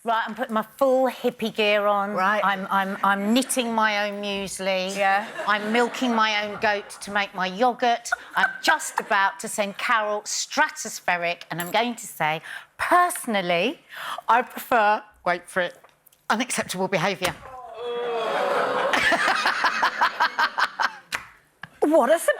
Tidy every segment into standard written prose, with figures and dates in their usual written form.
Right, I'm putting my full hippie gear on. Right. I'm knitting my own muesli. Yeah. I'm milking my own goat to make my yoghurt. I'm just about to send Carol stratospheric, and I'm going to say, personally, I prefer, wait for it, unacceptable behaviour. What a surprise!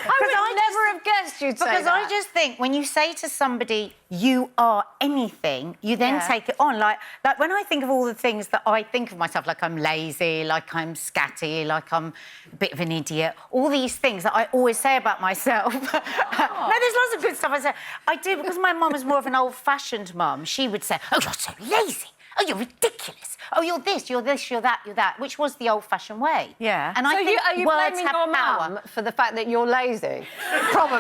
I would never have guessed you'd say that. Because I just think when you say to somebody, you are anything, you then take it on. Like when I think of all the things that I think of myself, like I'm lazy, like I'm scatty, like I'm a bit of an idiot, all these things that I always say about myself. No, there's lots of good stuff I say. I do, because my mum was more of an old-fashioned mum. She would say, oh, you're so lazy. Oh, you're ridiculous. Oh, you're this, you're this, you're that, you're that, which was the old-fashioned way. Yeah. And I think are you words blaming have your power. mum for the fact that you're lazy? Probably.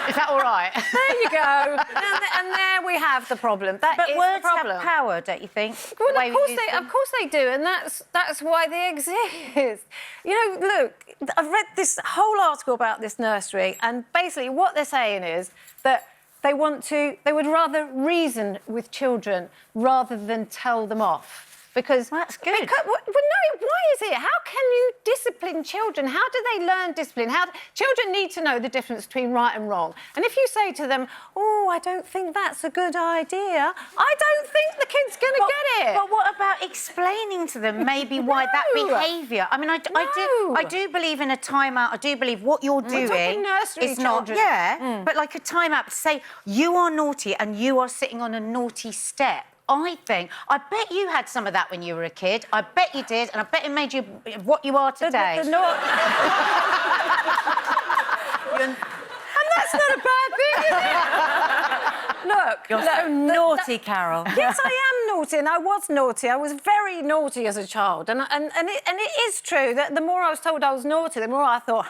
Is that all right? There you go. and there we have the problem. That But is words the problem. have power, don't you think? Well, The way of we course use them. of course they do, and that's why they exist. You know, look, I've read this whole article about this nursery, and basically what they're saying is that they would rather reason with children rather than tell them off. Because that's good. Well, no, why is it? How can you discipline children? How do they learn discipline? Children need to know the difference between right and wrong. And if you say to them, "Oh, I don't think that's a good idea," I don't think the kid's going to get it. But what about explaining to them maybe why that behaviour? I mean, I do believe in a timeout. I do believe what you're doing talking nursery is not. children. Yeah, but like a timeout. Say you are naughty and you are sitting on a naughty step. I bet you had some of that when you were a kid. I bet you did, and I bet it made you what you are today. And that's not a bad thing, is it? Look, You're so naughty, Carol. Yes, I am naughty, and I was naughty. I was very naughty as a child, and it is true that the more I was told I was naughty, the more I thought,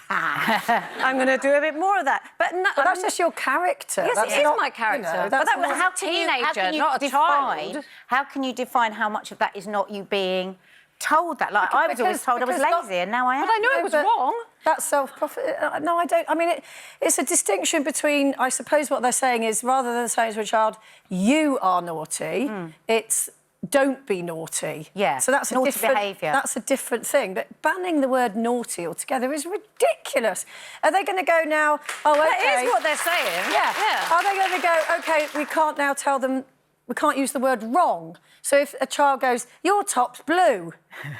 I'm going to do a bit more of that. But that's just your character. Yes, that's it is not, my character. You know, but that was a teenager, not a child. How can you define how much of that is not you being told that? Like, I was always told I was lazy, and now I am. But I know it was wrong. That's self-profit. No, I don't. I mean, it's a distinction between, I suppose what they're saying is, rather than saying to a child, you are naughty, it's don't be naughty. Yeah, so that's naughty a different behaviour. That's a different thing. But banning the word naughty altogether is ridiculous. Are they going to go now, oh, OK... That is what they're saying. Yeah. Are they going to go, OK, we can't now tell them, we can't use the word wrong. So if a child goes, your top's blue,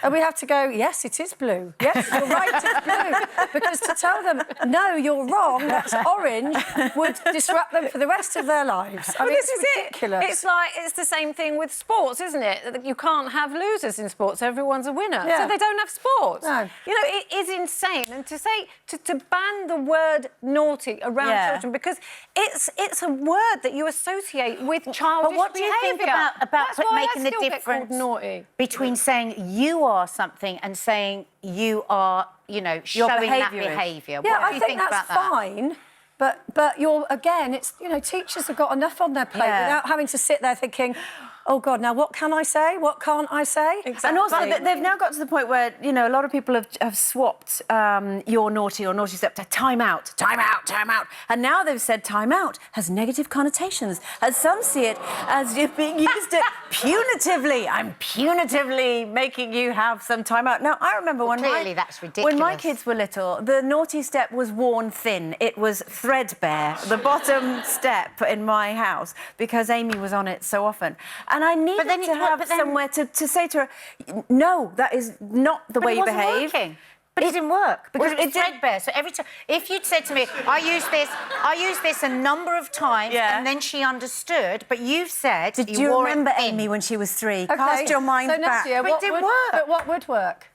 and we have to go, yes, it is blue. Yes, you're right, it's blue. Because to tell them, no, you're wrong, that's orange, would disrupt them for the rest of their lives. I mean, this it's is ridiculous. It's the same thing with sports, isn't it? You can't have losers in sports. Everyone's a winner. Yeah. So they don't have sports. No. You know, it is insane. And to say, to ban the word naughty around children, because it's a word that you associate with childish behaviour. But what do you think about making the difference naughty. between saying you are something and saying you are, you know, showing that behaviour? Yeah, What do you think that's about that? fine. But you're, again, it's, you know, teachers have got enough on their plate without having to sit there thinking, oh, God, now what can I say? What can't I say? Exactly. And also, they've now got to the point where, you know, a lot of people have swapped your naughty or naughty step to time out, time out, time out. And now they've said time out has negative connotations. And some see it as if being used punitively. I'm punitively making you have some time out. Now, I remember that's ridiculous. when my kids were little, the naughty step was worn thin. It was threadbare, the bottom step in my house, because Amy was on it so often. And I needed to have somewhere to say to her, no, that is not the way you behave. Working. But it didn't work because it was threadbare. So every time, if you'd said to me, I used this a number of times, and then she understood. But you've said, Did you remember Amy when she was 3? Okay. Cast your mind so back. Nastia, But it didn't work. But what would work?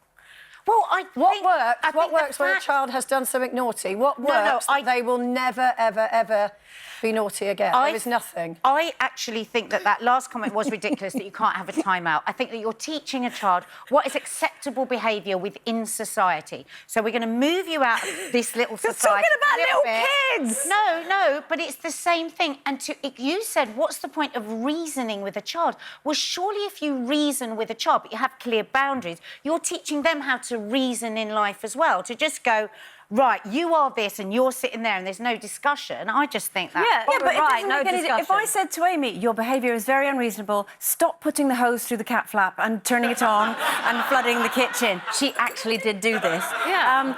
Well, What works when a child has done something naughty? What works? They will never, ever, ever be naughty again. There is nothing. I actually think that last comment was ridiculous, that you can't have a timeout. I think that you're teaching a child what is acceptable behaviour within society. So we're going to move you out of this little society. You're talking about little kids! No, but it's the same thing. And you said, what's the point of reasoning with a child? Well, surely if you reason with a child, but you have clear boundaries, you're teaching them how to reason in life as well, to just go, right, you are this and you're sitting there and there's no discussion, I just think that... Yeah, Yeah, but it right, doesn't no make any discussion. If I said to Amy, your behaviour is very unreasonable, stop putting the hose through the cat flap and turning it on and flooding the kitchen. She actually did do this. Yeah.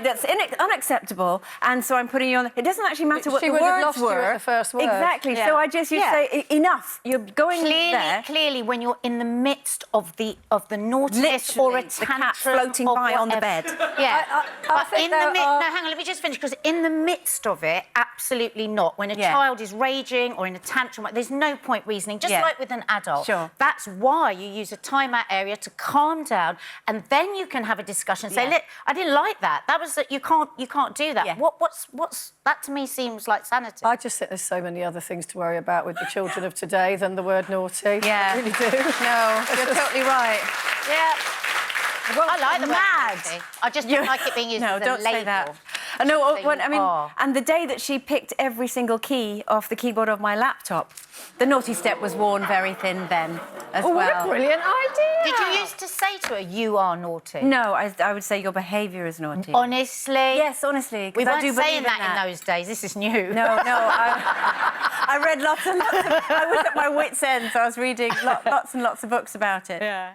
That's unacceptable, and so I'm putting you on... It doesn't actually matter what She the would have words lost you were. at the first word. Exactly. Yeah. So I just used to say, enough. You're going there. Clearly, when you're in the midst of the naughtiness or a Literally, the tantrum cat floating of by on the whatever. bed. Yeah, I but think in there the are- no, hang on, let me just finish, because in the midst of it, absolutely not. When a Yeah. child is raging or in a tantrum, there's no point reasoning, just Yeah. like with an adult. Sure. That's why you use a timeout area to calm down, and then you can have a discussion. Say, Yeah. look, I didn't like that. That was you can't do that. Yeah. What's that to me seems like sanity. I just think there's so many other things to worry about with the children of today than the word naughty. Yeah. I really do. No, you're totally right. Yeah. Well, I like the word mad. naughty. I just don't like it being used No, as a don't label. say that. No, Say when, you I mean, are. and the day that she picked every single key off the keyboard of my laptop, the naughty step was worn very thin then as Oh, well. what a brilliant idea! Did you used to say to her, you are naughty? No, I would say your behaviour is naughty. Honestly? Yes, honestly. 'cause We I weren't do saying believe that in those days. This is new. No, I read lots and lots. I was at my wit's end, so I was reading lots and lots of books about it. Yeah.